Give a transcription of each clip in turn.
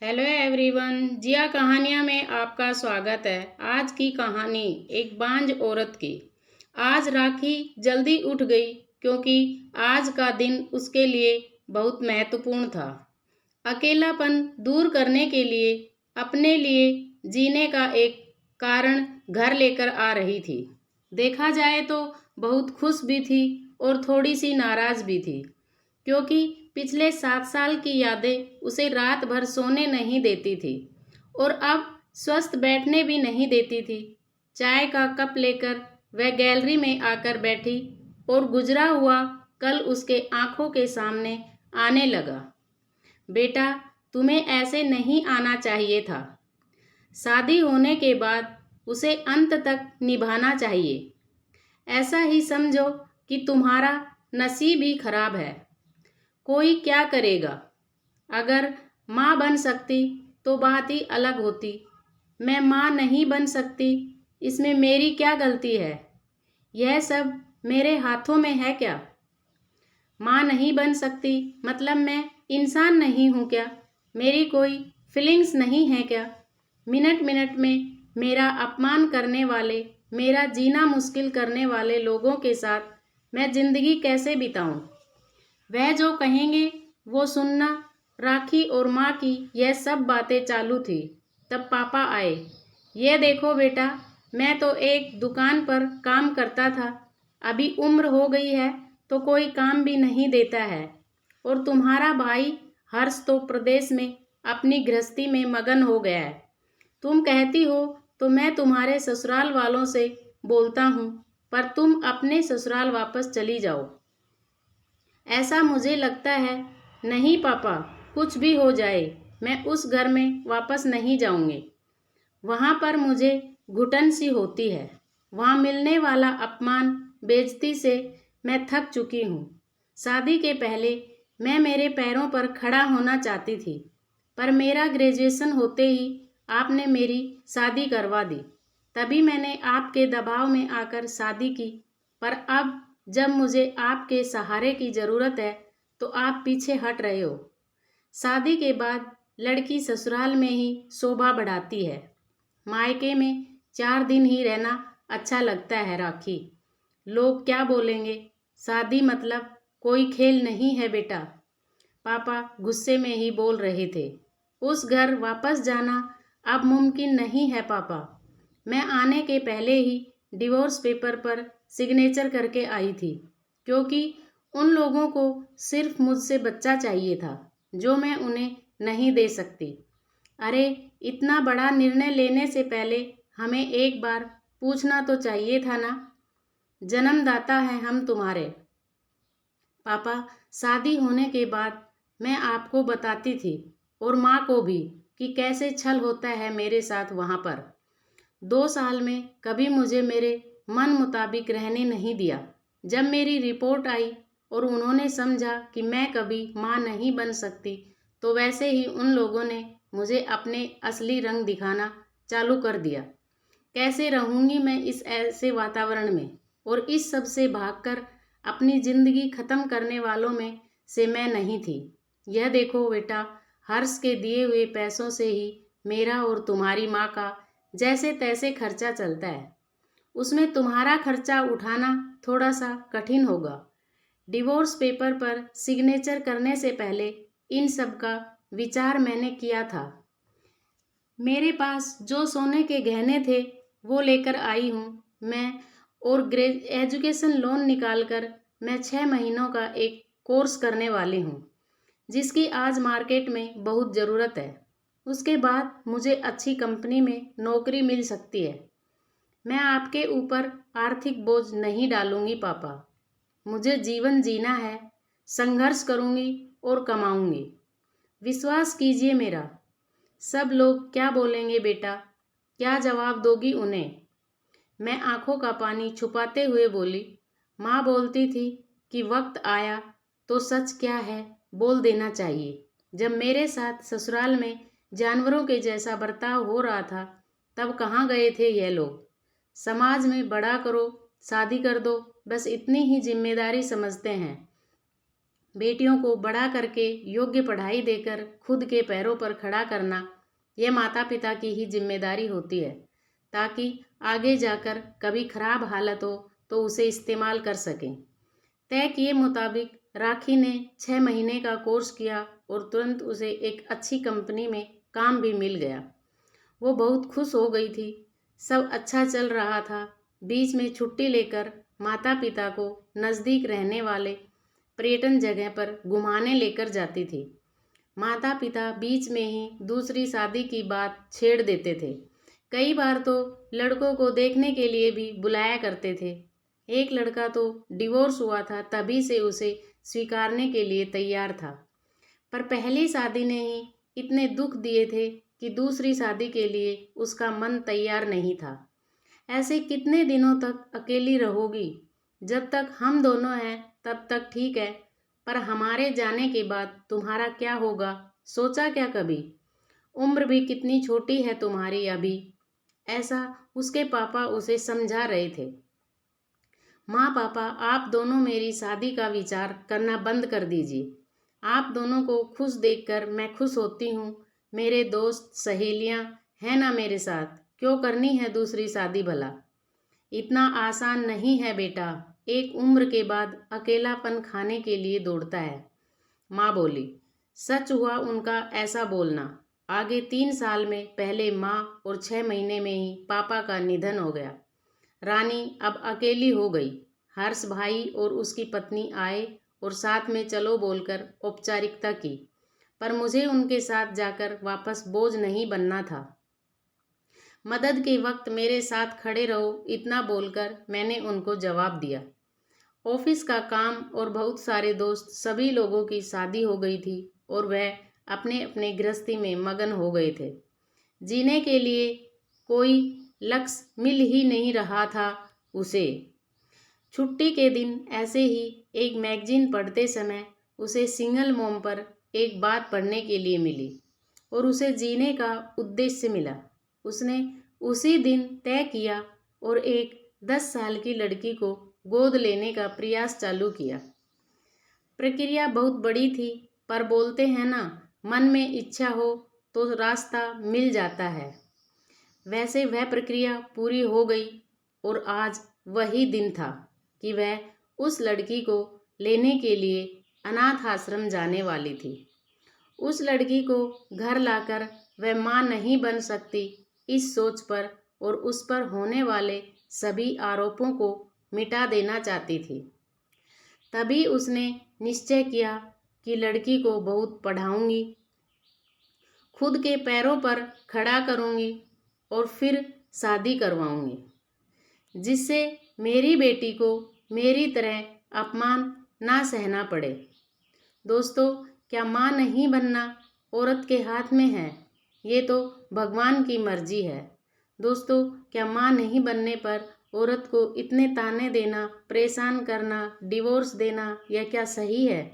Hello everyone, जिया कहानियाँ में आपका स्वागत है। आज की कहानी एक बांझ औरत की। आज राखी जल्दी उठ गई क्योंकि आज का दिन उसके लिए बहुत महत्वपूर्ण था। अकेलापन दूर करने के लिए अपने लिए जीने का एक कारण घर लेकर आ रही थी। देखा जाए तो बहुत खुश भी थी और थोड़ी सी नाराज भी थी क्योंकि पिछले 7 साल की यादें उसे रात भर सोने नहीं देती थी और अब स्वस्थ बैठने भी नहीं देती थी। चाय का कप लेकर वह गैलरी में आकर बैठी और गुजरा हुआ कल उसके आंखों के सामने आने लगा। बेटा, तुम्हें ऐसे नहीं आना चाहिए था। शादी होने के बाद उसे अंत तक निभाना चाहिए। ऐसा ही समझो कि तुम्हारा नसीब ही खराब है। कोई क्या करेगा। अगर माँ बन सकती तो बात ही अलग होती। मैं माँ नहीं बन सकती, इसमें मेरी क्या गलती है? यह सब मेरे हाथों में है क्या? माँ नहीं बन सकती मतलब मैं इंसान नहीं हूँ क्या? मेरी कोई फीलिंग्स नहीं है क्या? मिनट मिनट में मेरा अपमान करने वाले, मेरा जीना मुश्किल करने वाले लोगों के साथ मैं जिंदगी कैसे बिताऊं? वह जो कहेंगे वो सुनना। राखी और माँ की यह सब बातें चालू थी तब पापा आए। ये देखो बेटा, मैं तो एक दुकान पर काम करता था। अभी उम्र हो गई है तो कोई काम भी नहीं देता है। और तुम्हारा भाई हर्ष तो प्रदेश में अपनी गृहस्थी में मगन हो गया है। तुम कहती हो तो मैं तुम्हारे ससुराल वालों से बोलता हूँ, पर तुम अपने ससुराल वापस चली जाओ। ऐसा मुझे लगता है। नहीं पापा, कुछ भी हो जाए मैं उस घर में वापस नहीं जाऊंगी। वहाँ पर मुझे घुटन सी होती है। वहाँ मिलने वाला अपमान, बेइज्जती से मैं थक चुकी हूँ। शादी के पहले मैं मेरे पैरों पर खड़ा होना चाहती थी, पर मेरा ग्रेजुएशन होते ही आपने मेरी शादी करवा दी। तभी मैंने आपके दबाव में आकर शादी की, पर अब जब मुझे आपके सहारे की ज़रूरत है तो आप पीछे हट रहे हो। शादी के बाद लड़की ससुराल में ही शोभा बढ़ाती है। मायके में 4 दिन ही रहना अच्छा लगता है राखी। लोग क्या बोलेंगे? शादी मतलब कोई खेल नहीं है बेटा। पापा गुस्से में ही बोल रहे थे। उस घर वापस जाना अब मुमकिन नहीं है पापा। मैं आने के पहले ही डिवोर्स पेपर पर सिग्नेचर करके आई थी क्योंकि उन लोगों को सिर्फ मुझसे बच्चा चाहिए था जो मैं उन्हें नहीं दे सकती। अरे, इतना बड़ा निर्णय लेने से पहले हमें एक बार पूछना तो चाहिए था ना। जन्मदाता हैं हम तुम्हारे। पापा, शादी होने के बाद मैं आपको बताती थी और माँ को भी कि कैसे छल होता है मेरे साथ वहाँ पर। 2 साल में कभी मुझे मेरे मन मुताबिक रहने नहीं दिया। जब मेरी रिपोर्ट आई और उन्होंने समझा कि मैं कभी माँ नहीं बन सकती, तो वैसे ही उन लोगों ने मुझे अपने असली रंग दिखाना चालू कर दिया। कैसे रहूँगी मैं इस ऐसे वातावरण में? और इस सब से भागकर अपनी ज़िंदगी ख़त्म करने वालों में से मैं नहीं थी। यह देखो बेटा, हर्ष के दिए हुए पैसों से ही मेरा और तुम्हारी माँ का जैसे तैसे खर्चा चलता है। उसमें तुम्हारा खर्चा उठाना थोड़ा सा कठिन होगा। डिवोर्स पेपर पर सिग्नेचर करने से पहले इन सब का विचार मैंने किया था। मेरे पास जो सोने के गहने थे वो लेकर आई हूँ मैं। और एजुकेशन लोन निकालकर मैं 6 महीनों का एक कोर्स करने वाली हूँ जिसकी आज मार्केट में बहुत ज़रूरत है। उसके बाद मुझे अच्छी कंपनी में नौकरी मिल सकती है। मैं आपके ऊपर आर्थिक बोझ नहीं डालूंगी पापा। मुझे जीवन जीना है, संघर्ष करूंगी और कमाऊंगी। विश्वास कीजिए मेरा। सब लोग क्या बोलेंगे बेटा? क्या जवाब दोगी उन्हें? मैं आंखों का पानी छुपाते हुए बोली। माँ बोलती थी कि वक्त आया तो सच क्या है बोल देना चाहिए। जब मेरे साथ ससुराल में जानवरों के जैसा बर्ताव हो रहा था तब कहाँ गए थे यह लोग? समाज में बड़ा करो, शादी कर दो, बस इतनी ही जिम्मेदारी समझते हैं। बेटियों को बड़ा करके योग्य पढ़ाई देकर खुद के पैरों पर खड़ा करना, यह माता पिता की ही जिम्मेदारी होती है, ताकि आगे जाकर कभी खराब हालत हो तो उसे इस्तेमाल कर सकें। तय किए मुताबिक राखी ने 6 महीने का कोर्स किया और तुरंत उसे एक अच्छी कंपनी में काम भी मिल गया। वो बहुत खुश हो गई थी। सब अच्छा चल रहा था। बीच में छुट्टी लेकर माता पिता को नज़दीक रहने वाले पर्यटन जगह पर घुमाने लेकर जाती थी। माता पिता बीच में ही दूसरी शादी की बात छेड़ देते थे। कई बार तो लड़कों को देखने के लिए भी बुलाया करते थे। एक लड़का तो डिवोर्स हुआ था, तभी से उसे स्वीकारने के लिए तैयार था, पर पहली शादी ने ही इतने दुख दिए थे कि दूसरी शादी के लिए उसका मन तैयार नहीं था। ऐसे कितने दिनों तक अकेली रहोगी? जब तक हम दोनों हैं तब तक ठीक है, पर हमारे जाने के बाद तुम्हारा क्या होगा, सोचा क्या कभी? उम्र भी कितनी छोटी है तुम्हारी अभी। ऐसा उसके पापा उसे समझा रहे थे। माँ पापा, आप दोनों मेरी शादी का विचार करना बंद कर दीजिए। आप दोनों को खुश देखकर मैं खुश होती हूँ। मेरे दोस्त सहेलियाँ हैं ना मेरे साथ, क्यों करनी है दूसरी शादी भला? इतना आसान नहीं है बेटा, एक उम्र के बाद अकेलापन खाने के लिए दौड़ता है, माँ बोली। सच हुआ उनका ऐसा बोलना। आगे 3 साल में पहले माँ और 6 महीने में ही पापा का निधन हो गया। रानी अब अकेली हो गई। हर्ष भाई और उसकी पत्नी आए और साथ में चलो बोलकर औपचारिकता की, पर मुझे उनके साथ जाकर वापस बोझ नहीं बनना था। मदद के वक्त मेरे साथ खड़े रहो, इतना बोलकर मैंने उनको जवाब दिया। ऑफिस का काम और बहुत सारे दोस्त, सभी लोगों की शादी हो गई थी और वह अपने अपने गृहस्थी में मगन हो गए थे। जीने के लिए कोई लक्ष्य मिल ही नहीं रहा था उसे। छुट्टी के दिन ऐसे ही एक मैगजीन पढ़ते समय उसे सिंगल मॉम पर एक बात पढ़ने के लिए मिली और उसे जीने का उद्देश्य मिला। उसने उसी दिन तय किया और एक 10 साल की लड़की को गोद लेने का प्रयास चालू किया। प्रक्रिया बहुत बड़ी थी, पर बोलते हैं ना, मन में इच्छा हो तो रास्ता मिल जाता है। वैसे वह प्रक्रिया पूरी हो गई और आज वही दिन था कि वह उस लड़की को लेने के लिए अनाथ आश्रम जाने वाली थी। उस लड़की को घर लाकर वह माँ नहीं बन सकती, इस सोच पर और उस पर होने वाले सभी आरोपों को मिटा देना चाहती थी। तभी उसने निश्चय किया कि लड़की को बहुत पढ़ाऊंगी, खुद के पैरों पर खड़ा करूंगी और फिर शादी करवाऊंगी, जिससे मेरी बेटी को मेरी तरह अपमान ना सहना पड़े। दोस्तों, क्या माँ नहीं बनना औरत के हाथ में है? ये तो भगवान की मर्जी है। दोस्तों, क्या माँ नहीं बनने पर औरत को इतने ताने देना, परेशान करना, डिवोर्स देना, यह क्या सही है?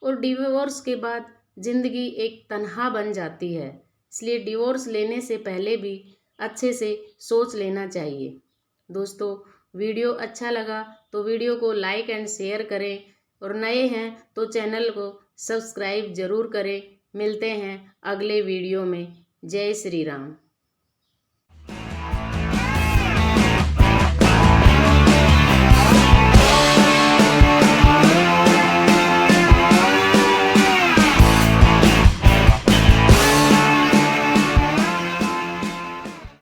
और डिवोर्स के बाद ज़िंदगी एक तन्हा बन जाती है। इसलिए डिवोर्स लेने से पहले भी अच्छे से सोच लेना चाहिए। दोस्तों, वीडियो अच्छा लगा तो वीडियो को लाइक एंड शेयर करें और नए हैं तो चैनल को सब्सक्राइब ज़रूर करें। मिलते हैं अगले वीडियो में। जय श्री राम।